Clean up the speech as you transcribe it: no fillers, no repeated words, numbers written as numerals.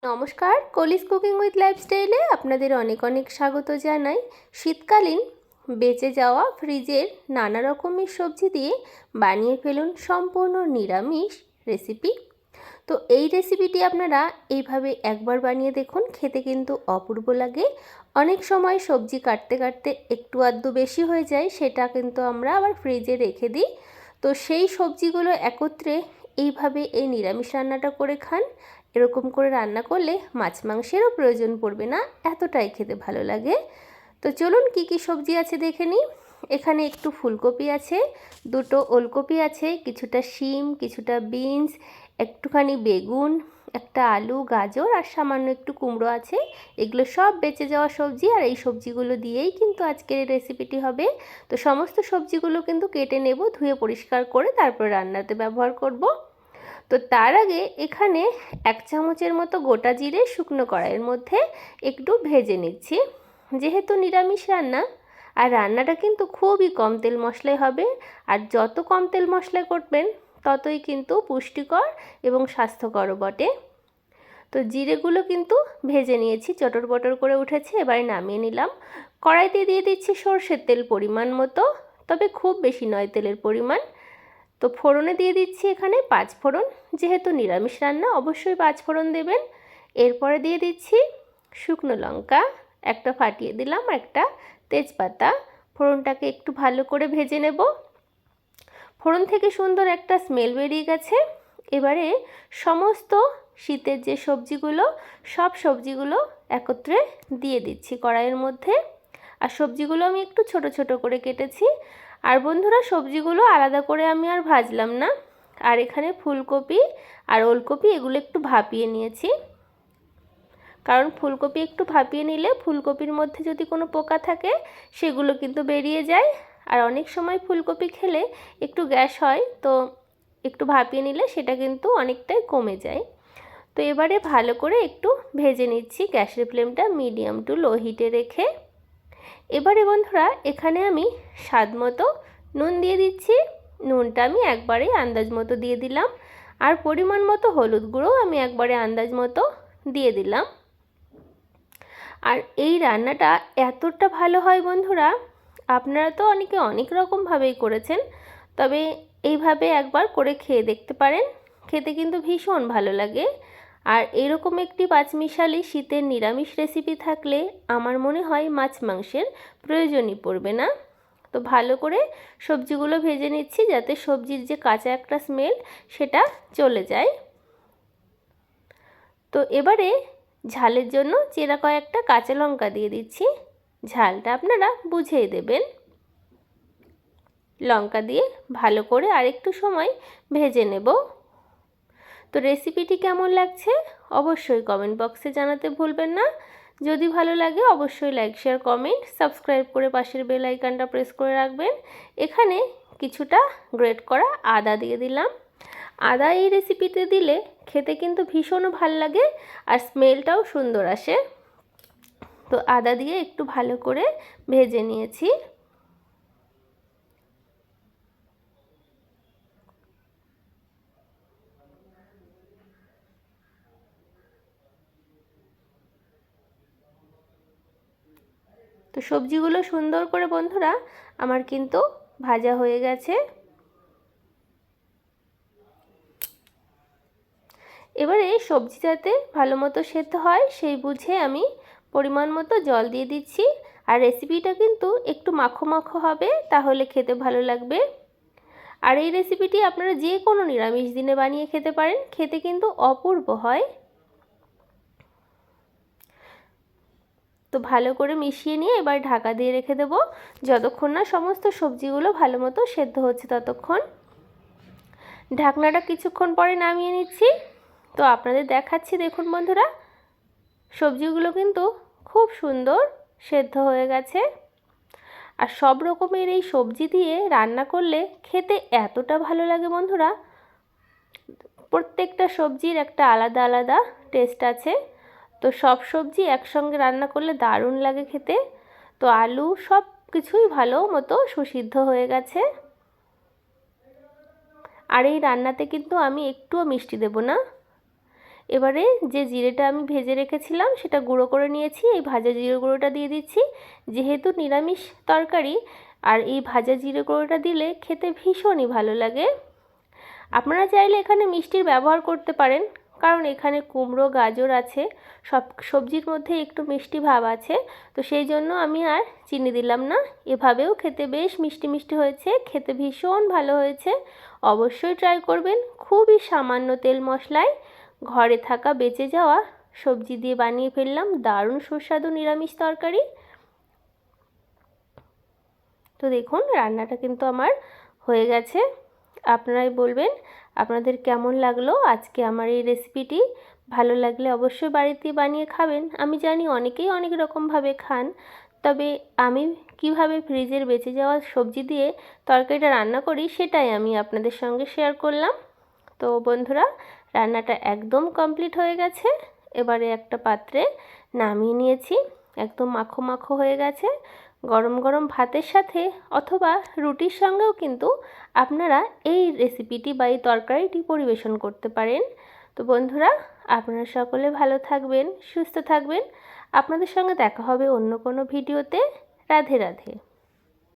নমস্কার, কলিস cooking with লাইফস্টাইলে আপনাদের অনেক অনেক স্বাগত জানাই। শীতকালীন বেঁচে যাওয়া ফ্রিজের নানা রকমের সবজি দিয়ে বানিয়ে ফেলুন সম্পূর্ণ নিরামিষ রেসিপি। তো এই রেসিপিটি আপনারা এইভাবে একবার বানিয়ে দেখুন, খেতে কিন্তু অপূর্ব লাগে। অনেক সময় সবজি কাটতে কাটতে একটু আধটু বেশি হয়ে যায়, সেটা কিন্তু আমরা আবার ফ্রিজে রেখে দিই। তো সেই সবজিগুলো একত্রে এইভাবে এই নিরামিষ রান্নাটা করে খান। এরকম করে রান্না করলে মাছ মাংসেরও প্রয়োজন পড়বে না, এতটাই খেতে ভালো লাগে। তো চলুন কি কি সবজি আছে দেখে নিই। এখানে একটু ফুলকপি আছে, দুটো ওলকপি আছে, কিছুটা শিম, কিছুটা বিনস, একটুখানি বেগুন, একটা আলু, গাজর আর সামান্য একটু কুমড়ো আছে। এগুলো সব বেঁচে যাওয়া সবজি, আর এই সবজিগুলো দিয়েই কিন্তু আজকের এই রেসিপিটি হবে। তো সমস্ত সবজিগুলো কিন্তু কেটে নেব, ধুয়ে পরিষ্কার করে তারপর রান্নাতে ব্যবহার করব। তো তার আগে এখানে 1 চামচের মতো গোটা জিরে শুকনো কড়াইয়ের মধ্যে একটু ভেজে নিচ্ছি। যেহেতু নিরামিষ রান্না, আর রান্নাটা কিন্তু খুবই কম তেল মশলায় হবে, আর যত কম তেল মশলায় করবেন ততই কিন্তু পুষ্টিকর এবং স্বাস্থ্যকরও বটে। তো জিরেগুলো কিন্তু ভেজে নিয়েছি, চটর বটর করে উঠেছে, এবারে নামিয়ে নিলাম। কড়াইতে দিয়ে দিচ্ছি সর্ষের তেল পরিমাণ মতো, তবে খুব বেশি নয় তেলের পরিমাণ। তো ফোড়নে দিয়ে দিচ্ছি এখানে 5 ফোড়ন, যেহেতু নিরামিষ রান্না অবশ্যই 5 ফোড়ন দেবেন। এরপরে দিয়ে দিচ্ছি শুকনো লঙ্কা, একটা ফাটিয়ে দিলাম, একটা তেজপাতা। ফোড়নটাকে একটু ভালো করে ভেজে নেব। ফোড়ন থেকে সুন্দর একটা স্মেল বেরিয়ে গেছে। এবারে সমস্ত শীতের যে সবজিগুলো, সব সবজিগুলো একত্রে দিয়ে দিচ্ছি কড়াইয়ের মধ্যে। আর সবজিগুলো আমি একটু ছোট ছোট করে কেটেছি। আর বন্ধুরা, সবজিগুলো আলাদা করে আমি আর ভাজলাম না। আর এখানে ফুলকপি আর ওলকপি এগুলো একটু ভাপিয়ে নিয়েছি, কারণ ফুলকপি একটু ভাপিয়ে নিলে ফুলকপির মধ্যে যদি কোনো পোকা থাকে সেগুলো কিন্তু বেরিয়ে যায়। আর অনেক সময় ফুলকপি খেলে একটু গ্যাস হয়, তো একটু ভাপিয়ে নিলে সেটা কিন্তু অনেকটাই কমে যায়। তো এবারে ভালো করে একটু ভেজে নিচ্ছি, গ্যাসের ফ্লেমটা মিডিয়াম টু লো হিটে রেখে। এবারে বন্ধুরা, এখানে আমি স্বাদ মতো নুন দিয়ে দিচ্ছি। নুনটা আমি একবারে আন্দাজ মতো দিয়ে দিলাম। আর পরিমাণ মতো হলুদ গুঁড়ো আমি একবারে আন্দাজ মতো দিয়ে দিলাম। আর এই রান্নাটা এতটা ভালো হয় বন্ধুরা, আপনারা তো অনেকে অনেক রকমভাবেই করেছেন, তবে এইভাবে একবার করে খেয়ে দেখতে পারেন, খেতে কিন্তু ভীষণ ভালো লাগে। আর এরকম একটি পাঁচমিশালি শীতের নিরামিষ রেসিপি থাকলে আমার মনে হয় মাছ মাংসের প্রয়োজনই পড়বে না। তো ভালো করে সবজিগুলো ভেজে নিচ্ছি, যাতে সবজির যে কাঁচা একটা স্মেল সেটা চলে যায়। তো এবারে ঝালের জন্য চেরা কয়েকটা কাঁচা লঙ্কা দিয়ে দিচ্ছি। ঝালটা আপনারা বুঝেই দেবেন। লঙ্কা দিয়ে ভালো করে আরেকটু সময় ভেজে নেব। তো রেসিপিটি কেমন লাগছে অবশ্যই কমেন্ট বক্সে জানাতে ভুলবেন না। যদি ভালো লাগে অবশ্যই লাইক, শেয়ার, কমেন্ট, সাবস্ক্রাইব করে পাশের বেল আইকনটা প্রেস করে রাখবেন। এখানে কিছুটা গ্রেট করা আদা দিয়ে দিলাম। আদা এই রেসিপিতে দিলে খেতে কিন্তু ভীষণ ভালো লাগে, আর স্মেলটাও সুন্দর আসে। তো আদা দিয়ে একটু ভালো করে ভেজে নিয়েছি। তো সবজিগুলো সুন্দর করে বন্ধুরা আমার কিন্তু ভাজা হয়ে গেছে। এবারে সবজি যাতে ভালো মতো সেদ্ধ হয় সেই বুঝে আমি পরিমাণ মতো জল দিয়ে দিচ্ছি। আর রেসিপিটা কিন্তু একটু মাখো মাখো হবে, তাহলে খেতে ভালো লাগবে। আর এই রেসিপিটি আপনারা যে কোনো নিরামিষ দিনে বানিয়ে খেতে পারেন, খেতে কিন্তু অপূর্ব হয়। তো ভালো করে মিশিয়ে নিয়ে এবার ঢাকা দিয়ে রেখে দেব, যতক্ষণ না সমস্ত সবজিগুলো ভালো মতো সেদ্ধ হচ্ছে ততক্ষণ। ঢাকনাটা কিছুক্ষণ পরে নামিয়ে নিচ্ছি। তো আপনাদের দেখাচ্ছি, দেখুন বন্ধুরা, সবজিগুলো কিন্তু খুব সুন্দর সেদ্ধ হয়ে গেছে। আর সব রকমের এই সবজি দিয়ে রান্না করলে খেতে এতটা ভালো লাগে বন্ধুরা, প্রত্যেকটা সবজির একটা আলাদা আলাদা টেস্ট আছে। তো সব সবজি একসঙ্গে রান্না করলে দারুণ লাগে খেতে। তো আলু সব কিছুই ভালো মতো সুসিদ্ধ হয়ে গেছে। আর এই রান্নাতে কিন্তু আমি একটুও মিষ্টি দেব না। এবারে যে জিরেটা আমি ভেজে রেখেছিলাম সেটা গুঁড়ো করে নিয়েছি, এই ভাজা জিরে গুঁড়োটা দিয়ে দিচ্ছি। যেহেতু নিরামিষ তরকারি আর এই ভাজা জিরে গুঁড়োটা দিলে খেতে ভীষণই ভালো লাগে। আপনারা চাইলে এখানে মিষ্টির ব্যবহার করতে পারেন, কারণ এখানে কুমড়ো গাজর আছে, সব সবজির মধ্যে একটু মিষ্টি ভাব আছে, তো সেই জন্য আমি আর চিনি দিলাম না। এভাবেও খেতে বেশ মিষ্টি মিষ্টি হয়েছে, খেতে ভীষণ ভালো হয়েছে। অবশ্যই ট্রাই করবেন। খুবই সামান্য তেল মশলায় ঘরে থাকা বেঁচে যাওয়া সবজি দিয়ে বানিয়ে ফেললাম দারুণ সুস্বাদু নিরামিষ তরকারি। তো দেখুন রান্নাটা কিন্তু আমার হয়ে গেছে। আপনারাই বলবেন আপনাদের কেমন লাগলো আজকে আমার এই রেসিপিটি। ভালো লাগলে অবশ্যই বাড়িতে বানিয়ে খাবেন। আমি জানি অনেকেই অনেক রকমভাবে খান, তবে আমি কিভাবে ফ্রিজের বেঁচে যাওয়া সবজি দিয়ে তরকারিটা রান্না করি সেটাই আমি আপনাদের সঙ্গে শেয়ার করলাম। তো বন্ধুরা, রান্নাটা একদম কমপ্লিট হয়ে গেছে। এবারে একটা পাত্রে নামিয়ে নিয়েছি, একদম মাখো মাখো হয়ে গেছে। গরম গরম ভাতের সাথে অথবা রুটির সঙ্গেও কিন্তু আপনারা এই রেসিপিটি বা এই তরকারিটি পরিবেশন করতে পারেন। তো বন্ধুরা, আপনারা সকলে ভালো থাকবেন, সুস্থ থাকবেন। আপনাদের সঙ্গে দেখা হবে অন্য কোনো ভিডিওতে। রাধে রাধে।